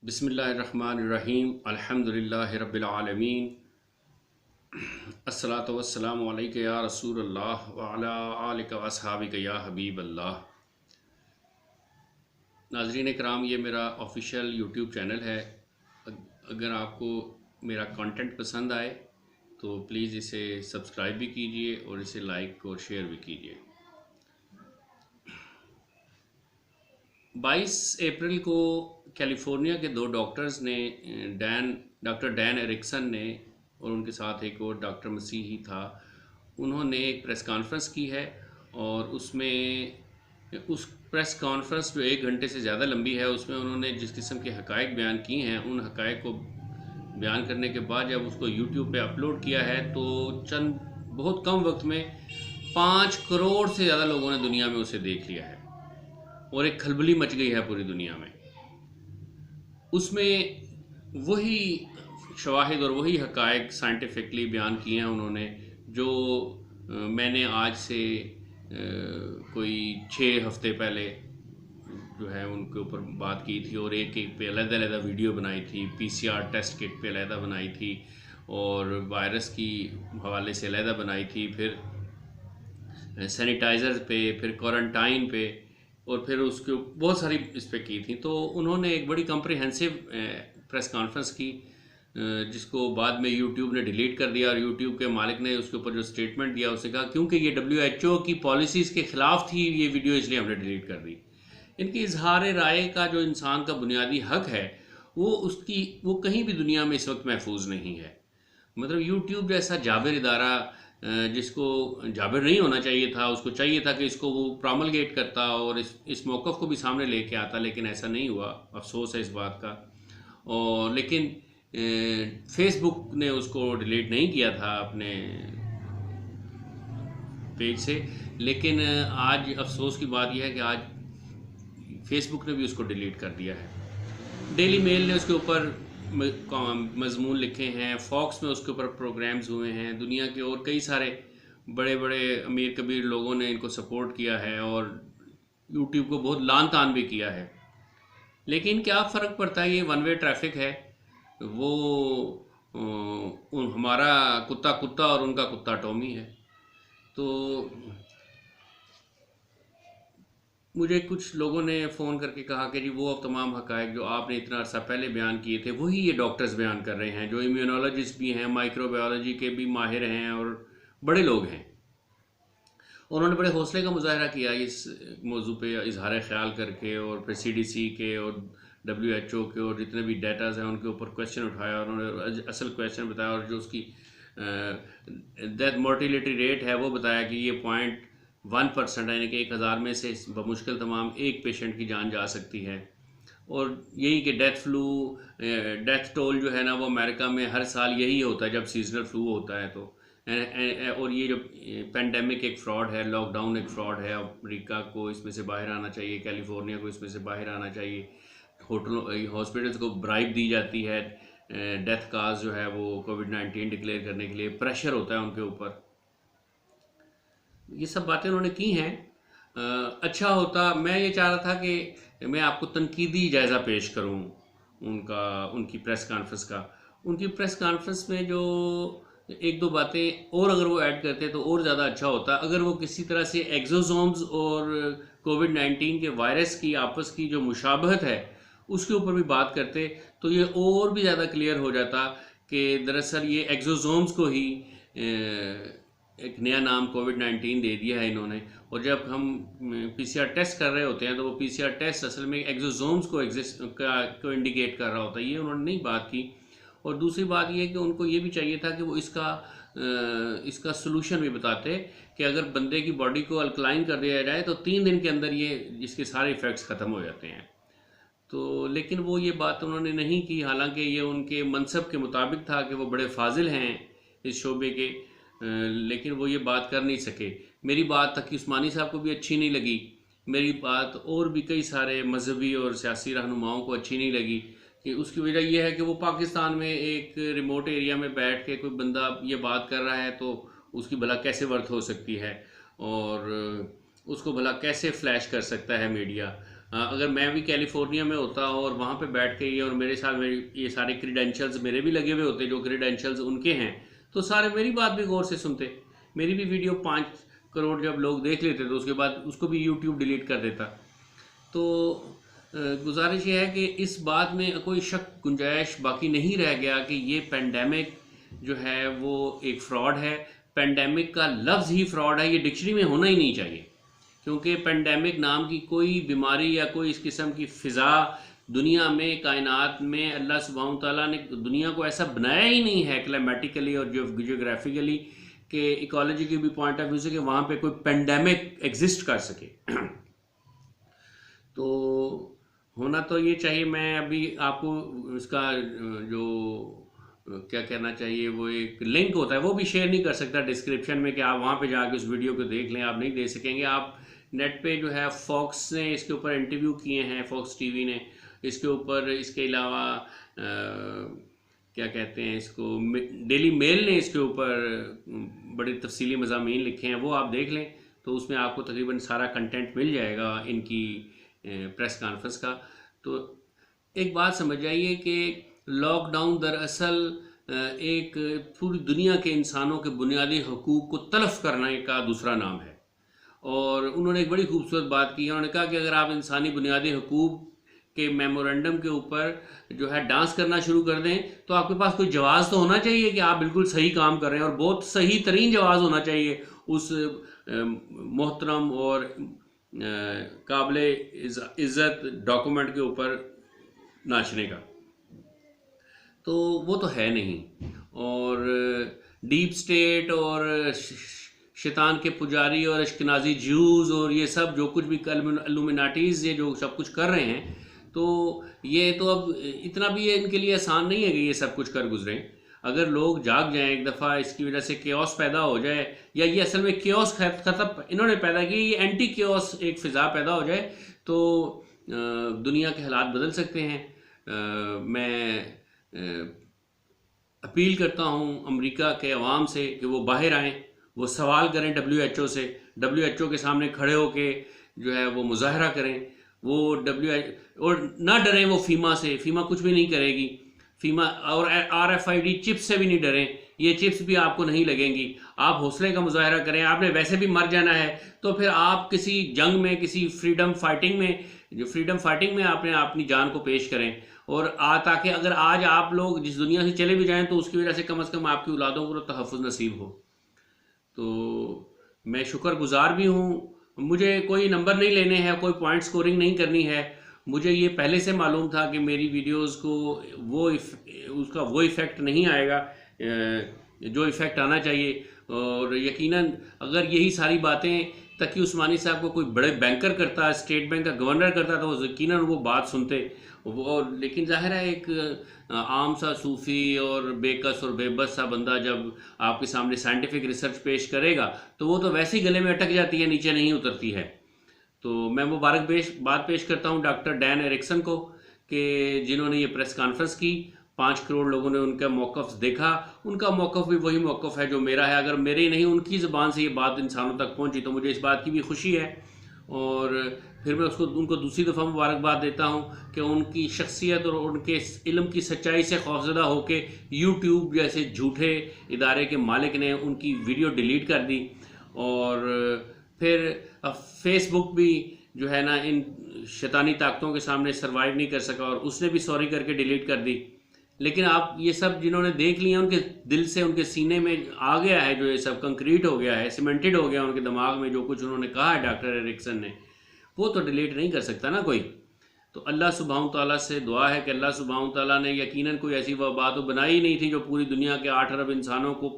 बिस्मिल्लाहिर्रहमानिर्रहीम अल्हम्दुलिल्लाहि रब्बिल आलमीन अस्सलातु वस्सलामु अलैका या रसूलल्लाह व अला आलिका व अस्हाबिका या हबीबल्लाह। नाज़रीन कराम, ये मेरा ऑफिशियल यूट्यूब चैनल है। अगर आपको मेरा कंटेंट पसंद आए तो प्लीज़ इसे सब्सक्राइब भी कीजिए और इसे लाइक और शेयर भी कीजिए। 22 अप्रैल को कैलिफोर्निया के दो डॉक्टर्स ने डॉक्टर डैन एरिक्सन ने और उनके साथ एक और डॉक्टर मसीही था, उन्होंने एक प्रेस कॉन्फ्रेंस की है और उसमें उस प्रेस कॉन्फ्रेंस जो 1 घंटे से ज़्यादा लंबी है, उसमें उन्होंने जिस किस्म के हक़ाइक़ बयान किए हैं, उन हक़ाइक़ को बयान करने के बाद जब उसको यूट्यूब पे अपलोड किया है तो चंद बहुत कम वक्त में 5 करोड़ से ज़्यादा लोगों ने दुनिया में उसे देख लिया है और एक खलबली मच गई है पूरी दुनिया में। उसमें वही शवाहिद और वही हक़ाइक़ साइंटिफिकली बयान किए हैं उन्होंने, जो मैंने आज से कोई 6 हफ़्ते पहले जो है उनके ऊपर बात की थी और एक पे अलग-अलग वीडियो बनाई थी। पीसीआर टेस्ट किट पे अलग बनाई थी और वायरस की हवाले से अलग बनाई थी, फिर सैनिटाइज़र पे, फिर क्वारंटाइन पे और फिर उसके बहुत सारी इस पर की थी। तो उन्होंने एक बड़ी कम्प्रिहेंसिव प्रेस कॉन्फ्रेंस की, जिसको बाद में यूट्यूब ने डिलीट कर दिया और यूट्यूब के मालिक ने उसके ऊपर जो स्टेटमेंट दिया उससे कहा क्योंकि ये WHO की पॉलिसीज़ के ख़िलाफ़ थी ये वीडियो, इसलिए हमने डिलीट कर दी। इनकी इजहार राय का जो इंसान का बुनियादी हक है वो कहीं भी दुनिया में इस वक्त महफूज नहीं है। मतलब यूट्यूब जैसा जाबिर इदारा, जिसको जाबिर नहीं होना चाहिए था, उसको चाहिए था कि इसको वो प्रोमलगेट करता और इस मौक़िफ़ को भी सामने लेके आता, लेकिन ऐसा नहीं हुआ। अफसोस है इस बात का। और लेकिन फेसबुक ने उसको डिलीट नहीं किया था अपने पेज से, लेकिन आज अफसोस की बात यह है कि आज फेसबुक ने भी उसको डिलीट कर दिया है। डेली मेल ने उसके ऊपर मजमून लिखे हैं, फॉक्स में उसके ऊपर प्रोग्राम्स हुए हैं, दुनिया के और कई सारे बड़े बड़े अमीर कबीर लोगों ने इनको सपोर्ट किया है और यूट्यूब को बहुत लान तान भी किया है। लेकिन क्या फ़र्क पड़ता है, ये वन वे ट्रैफिक है। वो हमारा कुत्ता कुत्ता और उनका कुत्ता टॉमी है। तो मुझे कुछ लोगों ने फ़ोन करके कहा कि जी वो अब तमाम हक़ाइक़ जो आपने इतना अर्सा पहले बयान किए थे वही ये डॉक्टर्स बयान कर रहे हैं, जो इम्यूनोलॉजिस्ट भी हैं, माइक्रोबायोलॉजी के भी माहिर हैं और बड़े लोग हैं। उन्होंने बड़े हौसले का मुज़ाहरा किया इस मौजू पे इजहार ख़्याल करके, और फिर CDC के और WHO के और जितने भी डेटाज़ हैं उनके ऊपर क्वेश्चन उठाया और उन्होंने असल क्वेश्चन बताया और जो उसकी डेथ मोर्टिलिटी रेट है वो बताया कि ये 0.1% है, यानी कि 1000 में से बमुश्किल तमाम एक पेशेंट की जान जा सकती है। और यही कि डेथ टोल जो है ना वो अमेरिका में हर साल यही होता है जब सीजनल फ्लू होता है। तो और ये जो पेंडेमिक एक फ़्रॉड है, लॉकडाउन एक फ़्रॉड है, अमेरिका को इसमें से बाहर आना चाहिए, कैलिफोर्निया को इसमें से बाहर आना चाहिए। हॉस्पिटल्स को ब्राइब दी जाती है डेथ काज जो है वो कोविड-19 डिक्लेयर करने के लिए, प्रेशर होता है उनके ऊपर। ये सब बातें उन्होंने की हैं। अच्छा होता, मैं ये चाह रहा था कि मैं आपको तनकीदी जायज़ा पेश करूं उनकी प्रेस कॉन्फ्रेंस का। उनकी प्रेस कॉन्फ्रेंस में जो एक दो बातें और अगर वो ऐड करते तो और ज़्यादा अच्छा होता। अगर वो किसी तरह से एक्सोसोम्स और कोविड-19 के वायरस की आपस की जो मुशाबहत है उसके ऊपर भी बात करते तो ये और भी ज़्यादा क्लियर हो जाता कि दरअसल ये एक्सोसोम्स को ही एक नया नाम कोविड-19 दे दिया है इन्होंने। और जब हम PCR टेस्ट कर रहे होते हैं तो वो PCR टेस्ट असल में एक्सोसोम्स को इंडिकेट कर रहा होता है, ये उन्होंने नहीं बात की। और दूसरी बात ये है कि उनको ये भी चाहिए था कि वो इसका सलूशन भी बताते कि अगर बंदे की बॉडी को अल्कलाइन कर दिया जाए तो 3 दिन के अंदर ये इसके सारे इफ़ेक्ट्स ख़त्म हो जाते हैं। तो लेकिन वो ये बात उन्होंने नहीं की, हालांकि ये उनके मनसब के मुताबिक था कि वो बड़े फाजिल हैं इस शोबे के, लेकिन वो ये बात कर नहीं सके। मेरी बात तकी उस्मानी साहब को भी अच्छी नहीं लगी, मेरी बात और भी कई सारे मजहबी और सियासी रहनुमाओं को अच्छी नहीं लगी। कि उसकी वजह यह है कि वो पाकिस्तान में एक रिमोट एरिया में बैठ के कोई बंदा ये बात कर रहा है तो उसकी भला कैसे वर्थ हो सकती है और उसको भला कैसे फ्लैश कर सकता है मीडिया। अगर मैं भी कैलिफोर्निया में होता और वहाँ पे बैठ के ये और मेरे साथ मेरी ये सारे क्रीडेंशियल्स मेरे भी लगे हुए होते जो क्रीडेंशियल्स उनके हैं, तो सारे मेरी बात भी गौर से सुनते। मेरी भी वीडियो 5 करोड़ जब लोग देख लेते तो उसके बाद उसको भी यूट्यूब डिलीट कर देता। तो गुजारिश ये है कि इस बात में कोई शक गुंजाइश बाकी नहीं रह गया कि ये पेंडेमिक जो है वो एक फ्रॉड है। पेंडेमिक का लफ्ज़ ही फ्रॉड है, ये डिक्शनरी में होना ही नहीं चाहिए, क्योंकि पेंडेमिक नाम की कोई बीमारी या कोई इस किस्म की फ़िज़ा दुनिया में, कायनात में अल्लाह सुब्हानहू तआला ने दुनिया को ऐसा बनाया ही नहीं है क्लाइमेटिकली और जियोग्राफिकली कि इकोलॉजी के भी पॉइंट ऑफ व्यू से कि वहाँ पे कोई पेंडेमिक एग्जिस्ट कर सके। तो होना तो ये चाहिए। मैं अभी आपको इसका जो क्या कहना चाहिए, वो एक लिंक होता है वो भी शेयर नहीं कर सकता डिस्क्रिप्शन में कि आप वहाँ पे जाके उस वीडियो को देख लें, आप नहीं दे सकेंगे। आप नेट पे जो है फॉक्स ने इसके ऊपर इंटरव्यू किए हैं, फॉक्स टीवी ने इसके ऊपर, इसके अलावा क्या कहते हैं इसको, डेली मेल ने इसके ऊपर बड़ी तफसीली मज़ामीन लिखे हैं, वो आप देख लें तो उसमें आपको तकरीबन सारा कंटेंट मिल जाएगा इनकी प्रेस कॉन्फ्रेंस का। तो एक बात समझ जाइए कि लॉकडाउन दरअसल एक पूरी दुनिया के इंसानों के बुनियादी हकूक़ को तलफ़ करने का दूसरा नाम है। और उन्होंने एक बड़ी खूबसूरत बात की है, उन्होंने कहा कि अगर आप इंसानी बुनियादी हकूक़ के मेमोरेंडम के ऊपर जो है डांस करना शुरू कर दें तो आपके पास कोई जवाज़ तो होना चाहिए कि आप बिल्कुल सही काम कर रहे हैं, और बहुत सही तरीन जवाज़ होना चाहिए उस मोहतरम और काबिल इज़्ज़त डॉक्यूमेंट के ऊपर नाचने का। तो वो तो है नहीं। और डीप स्टेट और शैतान के पुजारी और अश्कनाज़ी ज्यूज़ और ये सब जो कुछ भी इल्यूमिनाटीज़ ये जो सब कुछ कर रहे हैं, तो ये तो अब इतना भी ये इनके लिए आसान नहीं है कि ये सब कुछ कर गुजरें। अगर लोग जाग जाएं एक दफ़ा, इसकी वजह से केओस पैदा हो जाए, या ये असल में केओस ख़त्म इन्होंने पैदा की, ये एंटी केओस एक फ़िज़ा पैदा हो जाए तो दुनिया के हालात बदल सकते हैं। मैं अपील करता हूँ अमेरिका के अवाम से कि वो बाहर आएँ, वो सवाल करें WHO से, WHO के सामने खड़े होके जो है वो मुजाहरा करें, वो और ना डरें वो फीमा से, फीमा कुछ भी नहीं करेगी, फीमा और RFID चिप्स से भी नहीं डरें, ये चिप्स भी आपको नहीं लगेंगी। आप हौसले का मुजाहरा करें, आपने वैसे भी मर जाना है तो फिर आप किसी जंग में, किसी फ्रीडम फाइटिंग में आपने अपनी जान को पेश करें। और ताकि अगर आज आप लोग जिस दुनिया से चले भी जाएं तो उसकी वजह से कम से कम आपकी औलादों को तहफ़्फ़ुज़ नसीब हो। तो मैं शुक्रगुज़ार भी हूँ। मुझे कोई नंबर नहीं लेने हैं, कोई पॉइंट स्कोरिंग नहीं करनी है। मुझे ये पहले से मालूम था कि मेरी वीडियोस को उसका वो इफ़ेक्ट नहीं आएगा जो इफ़ेक्ट आना चाहिए। और यकीनन अगर यही सारी बातें तकी उस्मानी साहब को कोई बड़े बैंकर करता, स्टेट बैंक का गवर्नर करता, तो यकीनन वो बात सुनते। और लेकिन ज़ाहिर है एक आम सा सूफ़ी और बेकस और बेबस सा बंदा जब आपके सामने साइंटिफिक रिसर्च पेश करेगा तो वो तो वैसे ही गले में अटक जाती है, नीचे नहीं उतरती है। तो मैं बात पेश करता हूँ डॉक्टर डैन एरिक्सन को कि जिन्होंने ये प्रेस कॉन्फ्रेंस की। 5 करोड़ लोगों ने उनका मौक़िफ़ देखा। उनका मौक़िफ़ भी वही मौक़िफ़ है जो मेरा है। अगर मेरे नहीं उनकी ज़बान से ये बात इंसानों तक पहुँची तो मुझे इस बात की भी खुशी है। और फिर मैं उनको दूसरी दफ़ा मुबारकबाद देता हूँ कि उनकी शख्सियत और उनके इल्म की सच्चाई से खौफज़दा होकर यूट्यूब जैसे झूठे इदारे के मालिक ने उनकी वीडियो डिलीट कर दी। और फिर फेसबुक भी जो है ना इन शैतानी ताकतों के सामने सरवाइव नहीं कर सका और उसने भी सॉरी करके डिलीट कर दी। लेकिन आप ये सब जिन्होंने देख लिया, उनके दिल से, उनके सीने में आ गया है, जो ये सब कंक्रीट हो गया है, सीमेंटेड हो गया उनके दिमाग में, जो कुछ उन्होंने कहा है डॉक्टर एरिक्सन ने, वो तो डिलीट नहीं कर सकता ना कोई। तो अल्लाह सुब्हानहू तआला से दुआ है कि अल्लाह सुब्हानहू तआला ने यकीनन कोई ऐसी वबा तो बनाई ही नहीं थी जो पूरी दुनिया के 8 अरब इंसानों को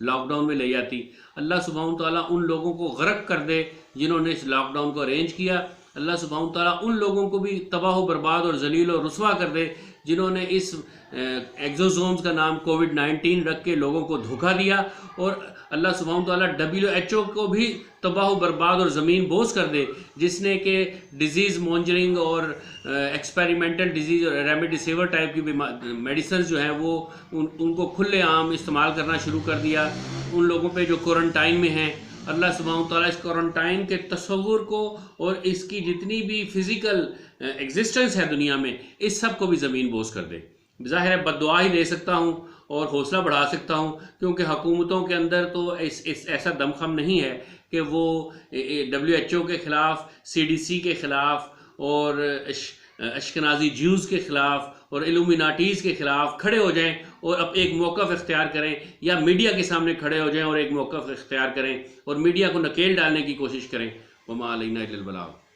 लॉकडाउन में ले जाती। अल्लाह सुब्हानहू तआला उन लोगों को गर्क कर दे जिन्होंने इस लॉकडाउन को अरेंज किया। अल्लाह सुब्हानहू तआला उन लोगों को भी तबाह बर्बाद और जलील और रुसवा कर दे जिन्होंने इस एक्सोसोम्स का नाम कोविड-19 रख के लोगों को धोखा दिया। और अल्लाह सुब्हानहू तआला WHO को भी तबाह बर्बाद और ज़मीन बोझ कर दे जिसने कि डिज़ीज़ मॉन्जरिंग और एक्सपेरिमेंटल डिज़ीज़ और रेमडेसिविर टाइप की मेडिसिन जो हैं वो उनको खुले आम इस्तेमाल करना शुरू कर दिया। उन लोगों पे जो क्वारंटाइन में हैं अल्लाह सुब्हानहू व तआला इस क्वारंटाइन के तस्वुर को और इसकी जितनी भी फ़िज़िकल एग्जिस्टेंस है दुनिया में, इस सब को भी ज़मीन बोझ कर दे। ज़ाहिर है बद्दुआ ही दे सकता हूँ और हौसला बढ़ा सकता हूँ, क्योंकि हुकूमतों के अंदर तो ऐसा दमखम नहीं है कि वो WHO के ख़िलाफ़, CDC के ख़िलाफ़ और अशकनाज़ी ज्यूज़ के ख़िलाफ़ और इल्यूमिनाटीज़ के ख़िलाफ़ खड़े हो जाएं और अब एक मौक़िफ़ इख्तियार करें, या मीडिया के सामने खड़े हो जाएं और एक मौक़िफ़ इख्तियार करें और मीडिया को नकेल डालने की कोशिश करें। वमा अलैना इल्लल बलाग।